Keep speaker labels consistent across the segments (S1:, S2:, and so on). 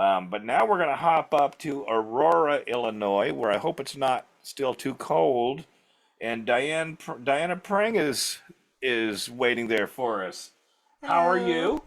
S1: But now we're going to hop up to Aurora, Illinois, where I hope it's not still too cold. And Diana Prang is waiting there for us. How are
S2: Hello,
S1: you?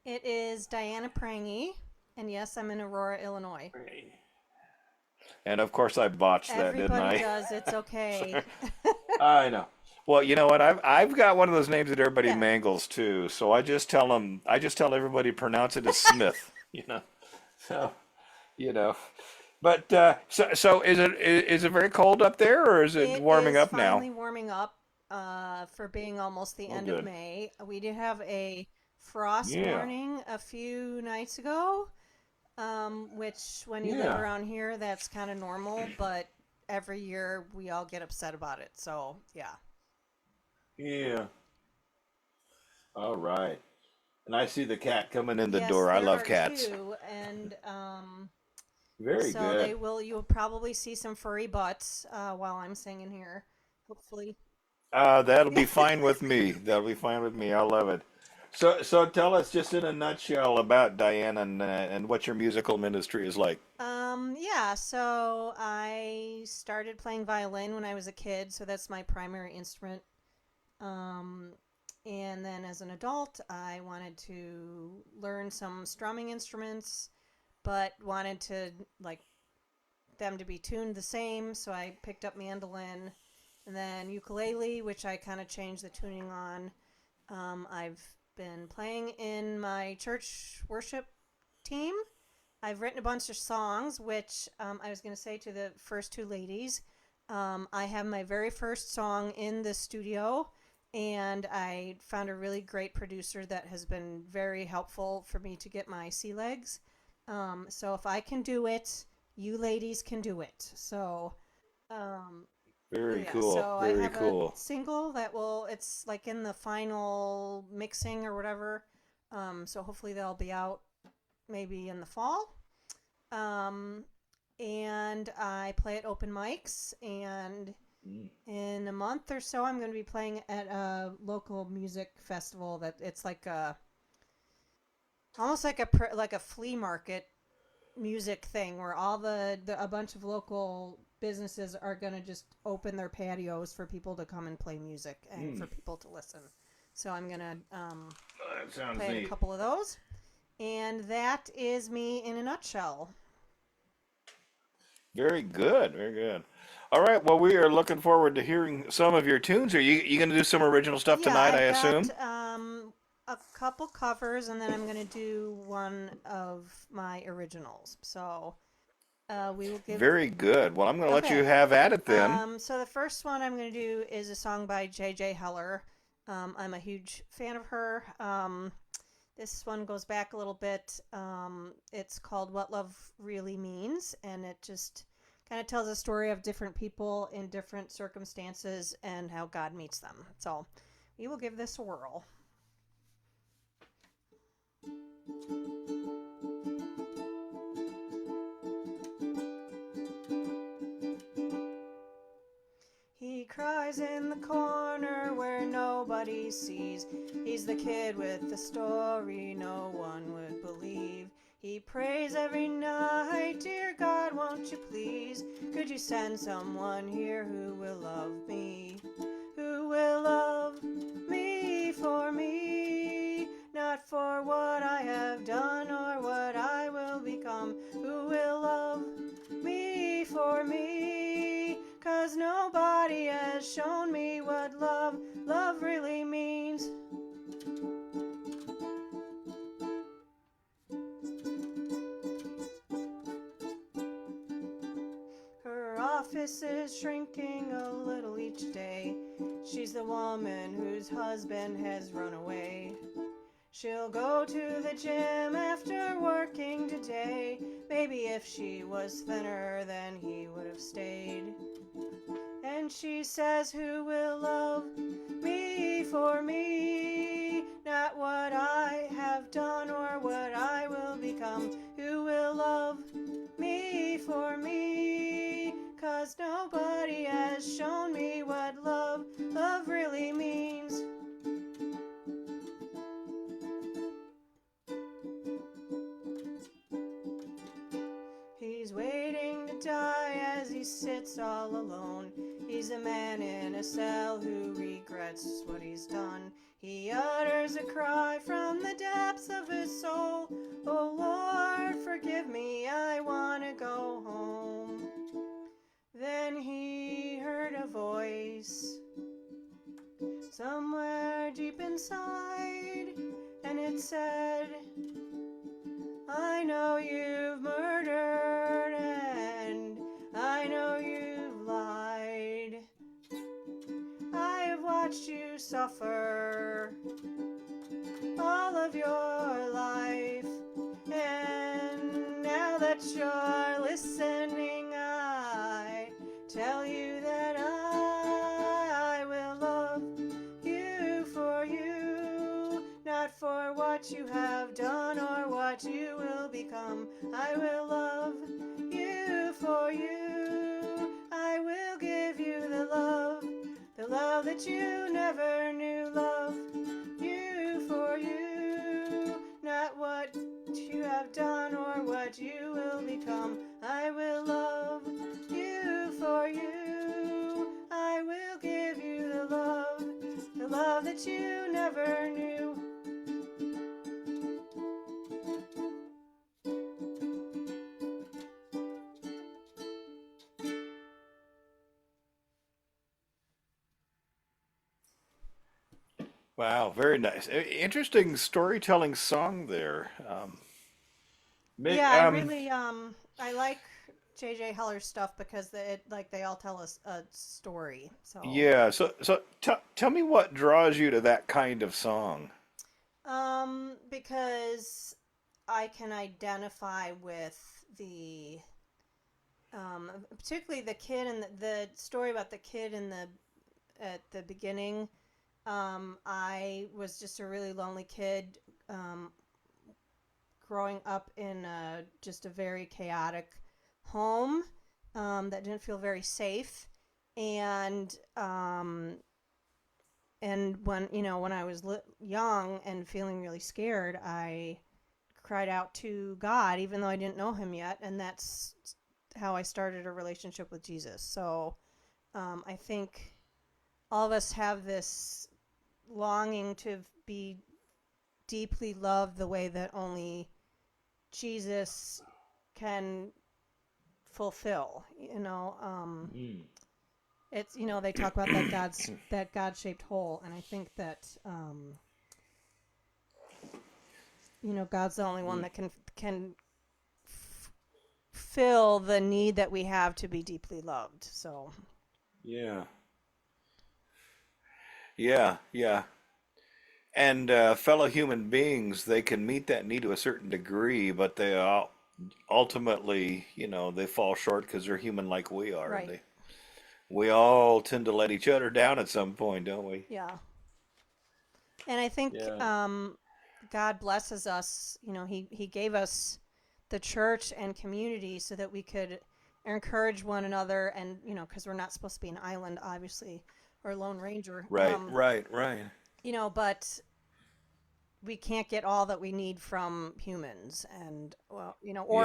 S2: it is Diana Prangy, and yes, I'm in Aurora, Illinois.
S1: And of course I botched that, didn't
S2: Everybody
S1: I?
S2: does, it's okay.
S1: Sorry. I know. Well, you know what? I've got one of those names that everybody
S2: Yeah,
S1: mangles too. So I just tell everybody pronounce it as Smith. So you know. But so is it very cold up there, or is it
S2: it
S1: warming
S2: is
S1: up now?
S2: finally warming up for being almost the
S1: Oh,
S2: end of
S1: good.
S2: May. We did have a frost
S1: Yeah,
S2: warning a few nights ago, which when you live
S1: yeah,
S2: around here, that's kind of normal, but every year we all get upset about it. So, yeah.
S1: yeah. All right. And I see the cat coming in the
S2: Yes,
S1: door. I
S2: there
S1: love
S2: are
S1: cats.
S2: two, and
S1: Very
S2: so
S1: good.
S2: you'll probably see some furry butts while I'm singing here. Hopefully.
S1: That'll be fine with me. That'll be fine with me. I love it. So tell us just in a nutshell about Diane and what your musical ministry is like.
S2: Yeah, so I started playing violin when I was a kid, so that's my primary instrument. Um, and then as an adult, I wanted to learn some strumming instruments, but wanted to like them to be tuned the same, so I picked up mandolin and then ukulele, which I kind of changed the tuning on. I've been playing in my church worship team. I've written a bunch of songs, which I was going to say to the first two ladies. I have my very first song in the studio, and I found a really great producer that has been very helpful for me to get my sea legs. So if I can do it, you ladies can do it. So um,
S1: Very
S2: yeah,
S1: cool.
S2: so I
S1: Very
S2: have a
S1: cool.
S2: single that it's like in the final mixing or whatever. So hopefully they'll be out maybe in the fall. Um, and I play at open mics, and
S1: Mm.
S2: in a month or so, I'm going to be playing at a local music festival that it's like a almost like a flea market music thing where all the a bunch of local businesses are going to just open their patios for people to come and play music and
S1: Mm.
S2: for people to listen. So I'm going to
S1: Oh, that sounds
S2: play at a
S1: neat.
S2: couple of those. And that is me in a nutshell.
S1: Very good. Very good. All right. Well, we are looking forward to hearing some of your tunes. Are you going to do some original stuff
S2: Yeah,
S1: tonight, I
S2: I've got
S1: assume?
S2: a couple covers, and then I'm going to do one of my originals. So we will give.
S1: Very good. Well, I'm going to let you
S2: Okay.
S1: have at it then.
S2: So the first one I'm going to do is a song by J.J. Heller. I'm a huge fan of her. This one goes back a little bit. It's called What Love Really Means, and it just kind of tells a story of different people in different circumstances and how God meets them. So we will give this a whirl. He cries in the corner where nobody sees. He's the kid with the story no one would believe. He prays every night, dear God, won't you please? Could you send someone here who will love me? Who will love me for me? Not for what I have done or what I will become. Who will love me for me? 'Cause nobody has shown me what love really means. Her office is shrinking a little each day. She's the woman whose husband has run away. She'll go to the gym after working today. Maybe if she was thinner, then he would have stayed. And she says, who will love me for me? Not what I have done or what I will become. Who will love me for me? 'Cause nobody has shown me what love really means. he sits all alone. He's a man in a cell who regrets what he's done. He utters a cry from the depths of his soul. Oh Lord, forgive me, I want to go home. Then he heard a voice somewhere deep inside, and it said, I know you've murdered and I know you've lied. I have watched you suffer all of your life, and now that you're listening, I tell you that I will love you for you, not for what you have done or what you will become. I will love you for you. I will give you the love that you never knew. Love you for you, not what you have done or what you will become. I will love you for you. I will give you the love that you never knew.
S1: Wow, very nice. Interesting storytelling song there.
S2: Yeah, I really I like J.J. Heller's stuff because they all tell us a story. So
S1: yeah. Tell me what draws you to that kind of song.
S2: because I can identify with the particularly the kid and the story about the kid in the at the beginning. I was just a really lonely kid growing up in just a very chaotic home that didn't feel very safe, and when I was young and feeling really scared, I cried out to God, even though I didn't know Him yet, and that's how I started a relationship with Jesus. So I think all of us have this longing to be deeply loved the way that only Jesus can fulfill.
S1: Mm.
S2: It's they talk about that God-shaped hole, and I think that God's the only one that can fill the need that we have to be deeply loved. So
S1: Yeah, yeah. And fellow human beings, they can meet that need to a certain degree, but they all ultimately, they fall short because they're human like we are, and
S2: right,
S1: we all tend to let each other down at some point, don't we?
S2: yeah, and I think
S1: Yeah.
S2: God blesses us. He gave us the church and community so that we could encourage one another, and because we're not supposed to be an island, obviously, or lone ranger.
S1: Right.
S2: But we can't get all that we need from humans, and or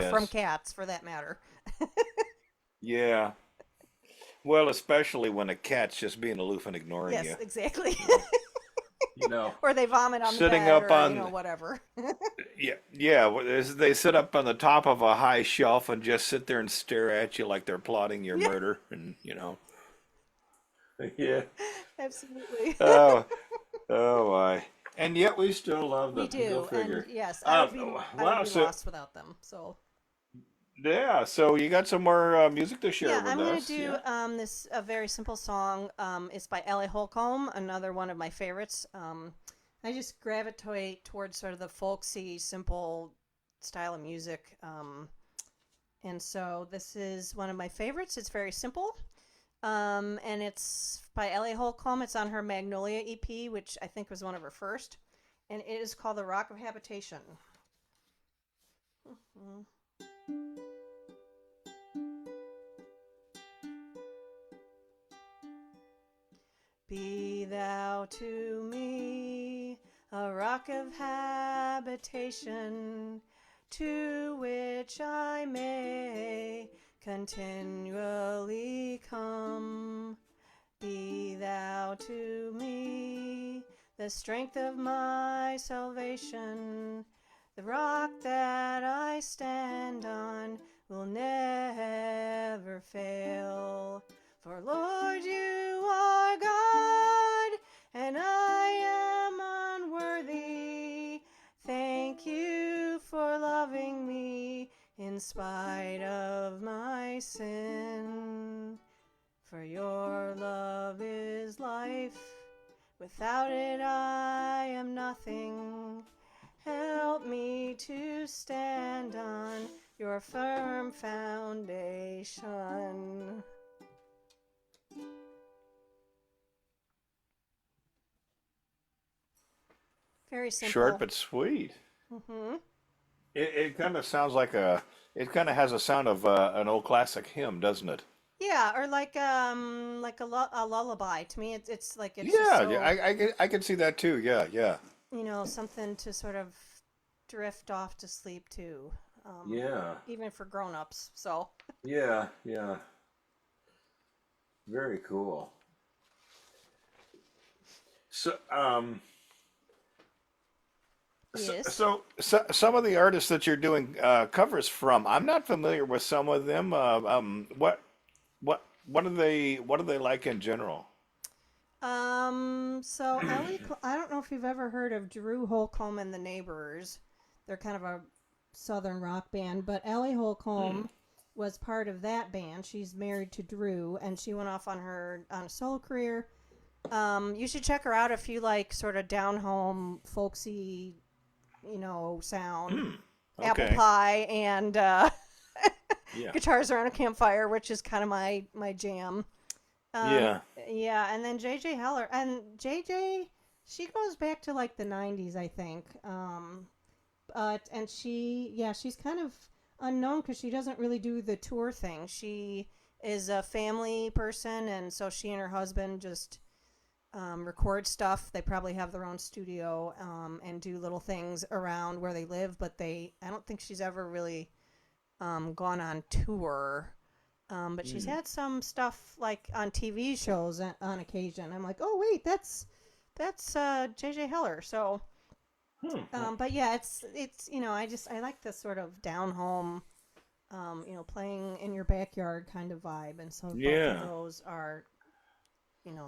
S2: from
S1: Yes.
S2: cats for that matter.
S1: Yeah. Well, especially when a cat's just being aloof and ignoring
S2: Yes,
S1: you.
S2: exactly.
S1: You know. You know,
S2: Or they vomit on the
S1: sitting
S2: bed,
S1: up
S2: or
S1: on
S2: whatever.
S1: yeah, they sit up on the top of a high shelf and just sit there and stare at you like they're plotting your
S2: Yeah,
S1: murder, and yeah.
S2: absolutely.
S1: Oh, oh my. And yet we still love
S2: We
S1: them. Go
S2: do, and
S1: figure.
S2: yes,
S1: Um,
S2: I would
S1: wow.
S2: be
S1: So
S2: lost without them. So
S1: yeah. So you got some more music to share
S2: yeah,
S1: with
S2: I'm gonna
S1: us?
S2: do
S1: Yeah.
S2: this a very simple song. It's by Ellie Holcomb, another one of my favorites. I just gravitate towards sort of the folksy, simple style of music. And so this is one of my favorites. It's very simple. And it's by Ellie Holcomb. It's on her Magnolia EP, which I think was one of her first. And it is called The Rock of Habitation. Mhm. Be thou to me a rock of habitation, to which I may continually come. Be thou to me the strength of my salvation. The rock that I stand on will never fail. For Lord, you are God, and I am unworthy. Thank you for loving me in spite of my sin. For your love is life. Without it I am nothing. Help me to stand on your firm foundation. Very
S1: Short
S2: simple.
S1: but sweet.
S2: Mm-hmm.
S1: It kind of sounds like it kind of has a sound of an old classic hymn, doesn't it?
S2: Yeah, or like a lullaby. To me, it's like it's just
S1: Yeah, yeah,
S2: so
S1: I can see that too. Yeah, yeah.
S2: something to sort of drift off to sleep to,
S1: Yeah,
S2: even for grown-ups. So
S1: yeah, yeah. Very cool. So,
S2: yes.
S1: some of the artists that you're doing covers from, I'm not familiar with some of them. What are they like in general?
S2: So I don't know if you've ever heard of Drew Holcomb and the Neighbors. They're kind of a southern rock band, but Ellie
S1: Hmm.
S2: Holcomb was part of that band. She's married to Drew, and she went off on a solo career. You should check her out if you like sort of down home, folksy, sound.
S1: Hmm.
S2: Apple
S1: Okay.
S2: pie and
S1: Yeah.
S2: guitars around a campfire, which is kind of my jam. Um,
S1: Yeah.
S2: yeah, and then JJ Heller and JJ, she goes back to like the '90s, I think. And she's kind of unknown because she doesn't really do the tour thing. She is a family person, and so she and her husband just record stuff. They probably have their own studio and do little things around where they live, but I don't think she's ever really gone on tour. But she's
S1: Hmm.
S2: had some stuff like on TV shows on occasion. I'm like, oh wait, that's JJ Heller. So,
S1: Hmm. Hmm.
S2: but yeah, it's I like this sort of down home, playing in your backyard kind of vibe, and so both of
S1: Yeah.
S2: those are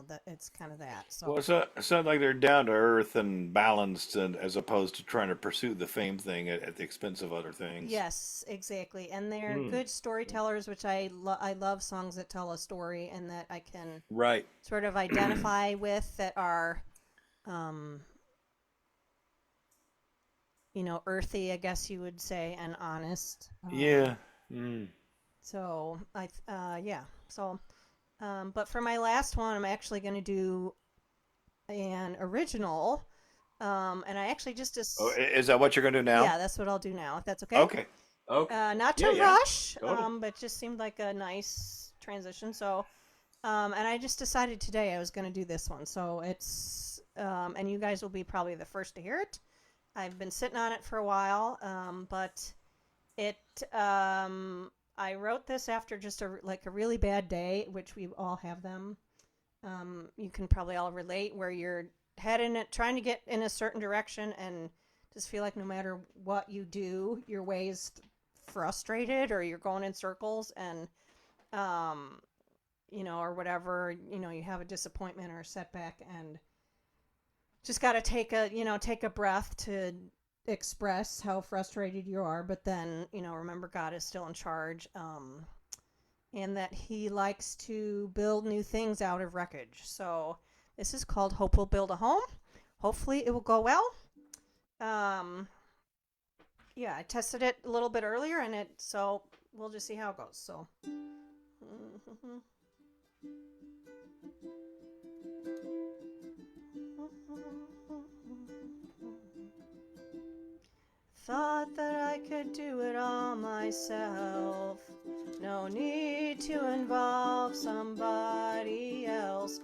S2: that it's kind of that.
S1: Well,
S2: So
S1: it sounds like they're down to earth and balanced, and as opposed to trying to pursue the fame thing at the expense of other things.
S2: yes, exactly, and they're
S1: Hmm.
S2: good storytellers, which I love songs that tell a story and that I can
S1: Right.
S2: sort of identify with that are um, earthy, I guess you would say, and honest.
S1: Yeah. Mm.
S2: Yeah. So, but for my last one, I'm actually going to do an original. And I actually
S1: Oh, is that what you're going to do now?
S2: yeah, that's what I'll do now, if that's okay.
S1: Okay. Okay.
S2: Not to
S1: Yeah, yeah.
S2: rush,
S1: Totally.
S2: but just seemed like a nice transition. So, and I just decided today I was going to do this one. So and you guys will be probably the first to hear it. I've been sitting on it for a while, but it I wrote this after just a really bad day, which we all have them. You can probably all relate where you're heading it, trying to get in a certain direction, and just feel like no matter what you do, your way is frustrated, or you're going in circles, and um, or whatever, you have a disappointment or a setback, and just got to take a breath to express how frustrated you are, but then remember God is still in charge, and that He likes to build new things out of wreckage. So this is called "Hope Will Build a Home." Hopefully, it will go well. Um, yeah, I tested it a little bit earlier, and so we'll just see how it goes. So. Thought that I could do it all myself. No need to involve somebody else.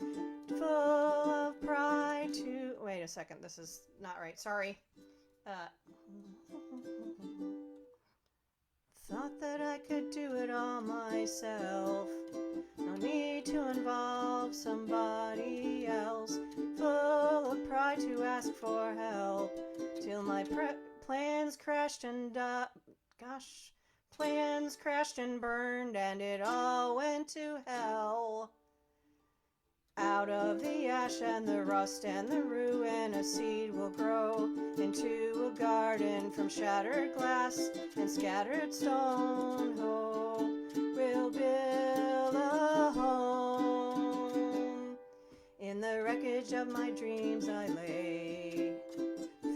S2: Full of pride to. Wait a second, this is not right. Sorry. Uh, Thought that I could do it all myself. No need to involve somebody else. Full of pride to ask for help. Till my plans crashed and gosh, plans crashed and burned, and it all went to hell. Out of the ash and the rust and the ruin, a seed will grow into a garden from shattered glass and scattered stone. Hope will build a home. In the wreckage of my dreams I lay.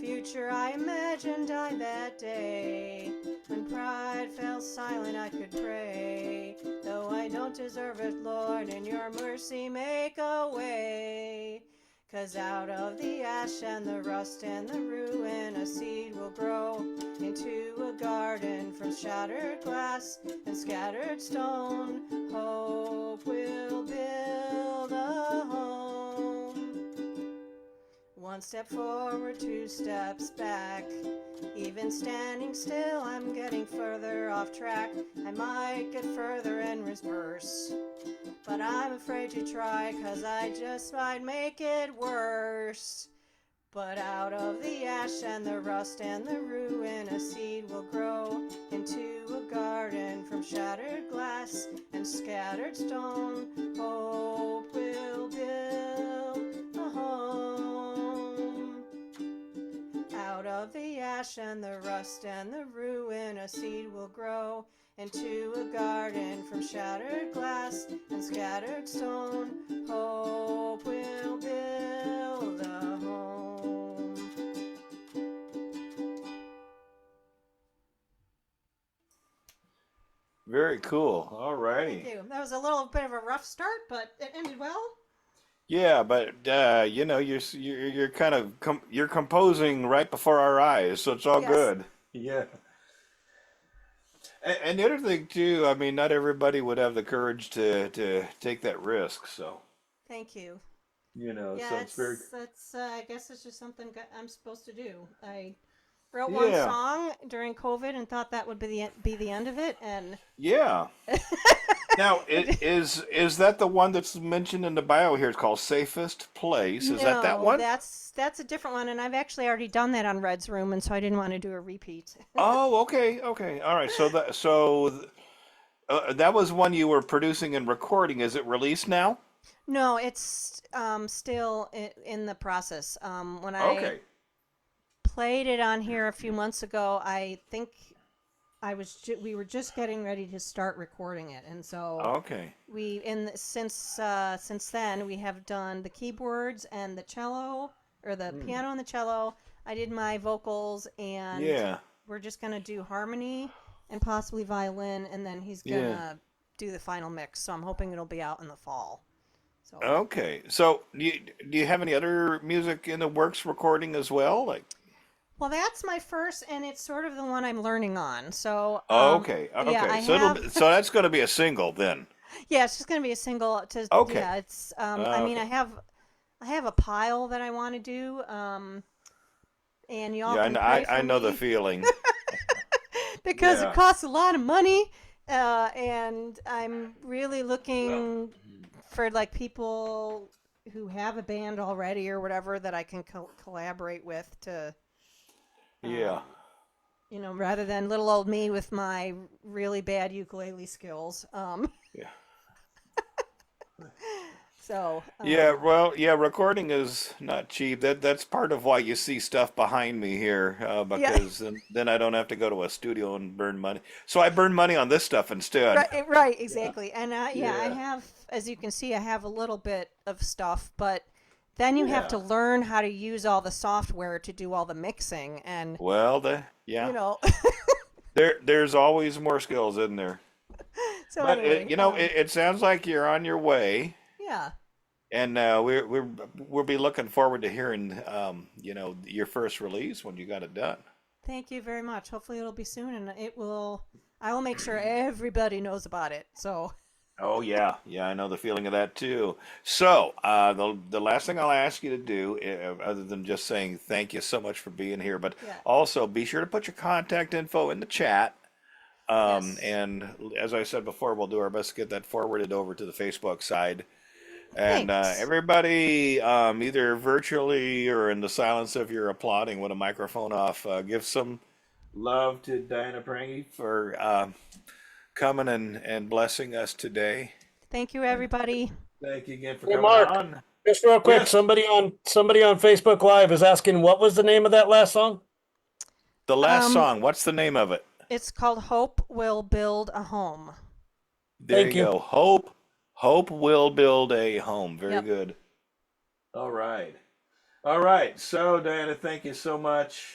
S2: Future I imagined died that day. When pride fell silent I could pray. Though I don't deserve it, Lord, in your mercy make a way. 'Cause out of the ash and the rust and the ruin, a seed will grow into a garden from shattered glass and scattered stone. Hope will build a home. One step forward, two steps back. Even standing still, I'm getting further off track. I might get further in reverse, but I'm afraid to try, 'cause I just might make it worse. But out of the ash and the rust and the ruin, a seed will grow into a garden from shattered glass and scattered stone. Hope will build a home. Out of the ash and the rust and the ruin, a seed will grow into a garden from shattered glass and scattered stone. Hope will build a home.
S1: Very cool. All
S2: Thank
S1: righty.
S2: you. That was a little bit of a rough start, but it ended well.
S1: Yeah, but you're kind of you're composing right before our eyes, so it's all
S2: Yes.
S1: good. Yeah. And the other thing too, I mean, not everybody would have the courage to take that risk, so
S2: Thank you.
S1: so
S2: Yeah,
S1: it's very
S2: that's. I guess it's just something I'm supposed to do. I wrote one
S1: yeah.
S2: song during COVID and thought that would be the end of it, and
S1: Yeah. Now, is that the one that's mentioned in the bio here? It's called Safest Place. Is that
S2: no,
S1: one?
S2: that's a different one, and I've actually already done that on Red's Room, and so I didn't want to do a repeat.
S1: Oh, okay, okay. All right. That was one you were producing and recording. Is it released now?
S2: No, it's still in the process. When I
S1: Okay.
S2: played it on here a few months ago, I think we were just getting ready to start recording it, and so
S1: Okay.
S2: since then we have done the keyboards and the cello, or the
S1: Hmm.
S2: piano and the cello. I did my vocals, and
S1: Yeah.
S2: we're just gonna do harmony and possibly violin, and then he's
S1: Yeah.
S2: gonna do the final mix. So I'm hoping it'll be out in the fall. So
S1: Okay. So, do you have any other music in the works recording as well? Like,
S2: well, that's my first, and it's sort of the one I'm learning on. So
S1: okay,
S2: yeah,
S1: okay.
S2: I
S1: So
S2: have.
S1: that's going to be a single then.
S2: Yeah, it's just gonna be a single.
S1: Okay.
S2: Yeah, it's. I mean,
S1: Okay.
S2: I have a pile that I want to do. And y'all
S1: Yeah,
S2: can pray
S1: I
S2: for
S1: know the
S2: me
S1: feeling.
S2: because it
S1: Yeah.
S2: costs a lot of money. And I'm really
S1: Well.
S2: looking for like people who have a band already or whatever that I can collaborate with to,
S1: Yeah.
S2: um, rather than little old me with my really bad ukulele skills.
S1: Yeah.
S2: So,
S1: Yeah, well, yeah, recording is not cheap. That's part of why you see stuff behind me here,
S2: yeah,
S1: because then I don't have to go to a studio and burn money. So I burn money on this stuff instead.
S2: right, right,
S1: Yeah.
S2: exactly. And yeah, I
S1: Yeah.
S2: have, as you can see, I have a little bit of stuff, but then you have to
S1: Yeah.
S2: learn how to use all the software to do all the mixing, and
S1: Well,
S2: you
S1: yeah.
S2: know.
S1: There's always more skills in there.
S2: So
S1: But
S2: anyway,
S1: it sounds like you're on your way,
S2: yeah.
S1: and we'll be looking forward to hearing your first release when you got it done.
S2: Thank you very much. Hopefully, it'll be soon, and it will. I will make sure everybody knows about it. So
S1: Oh yeah, yeah, I know the feeling of that too. So, the last thing I'll ask you to do, other than just saying thank you so much for being here, but
S2: yeah,
S1: also be sure to put your contact info in the chat.
S2: Yes.
S1: And as I said before, we'll do our best to get that forwarded over to the Facebook side. And
S2: Thanks.
S1: everybody, either virtually or in the silence of your applauding with a microphone off, give some love to Diana Prangy for coming and blessing us today.
S2: Thank you,
S1: And
S2: everybody.
S1: thank you again for
S3: Hey,
S1: coming
S3: Mark,
S1: on.
S3: just real quick,
S1: Yes,
S3: somebody on Facebook Live is asking what was the name of that last song?
S1: the last
S2: Um,
S1: song. What's the name of it?
S2: it's called Hope Will Build a Home.
S1: There
S3: Thank
S1: you
S3: you.
S1: go. Hope will build a home. Very
S2: Yep.
S1: good. All right. All right. So, Diana, thank you so much.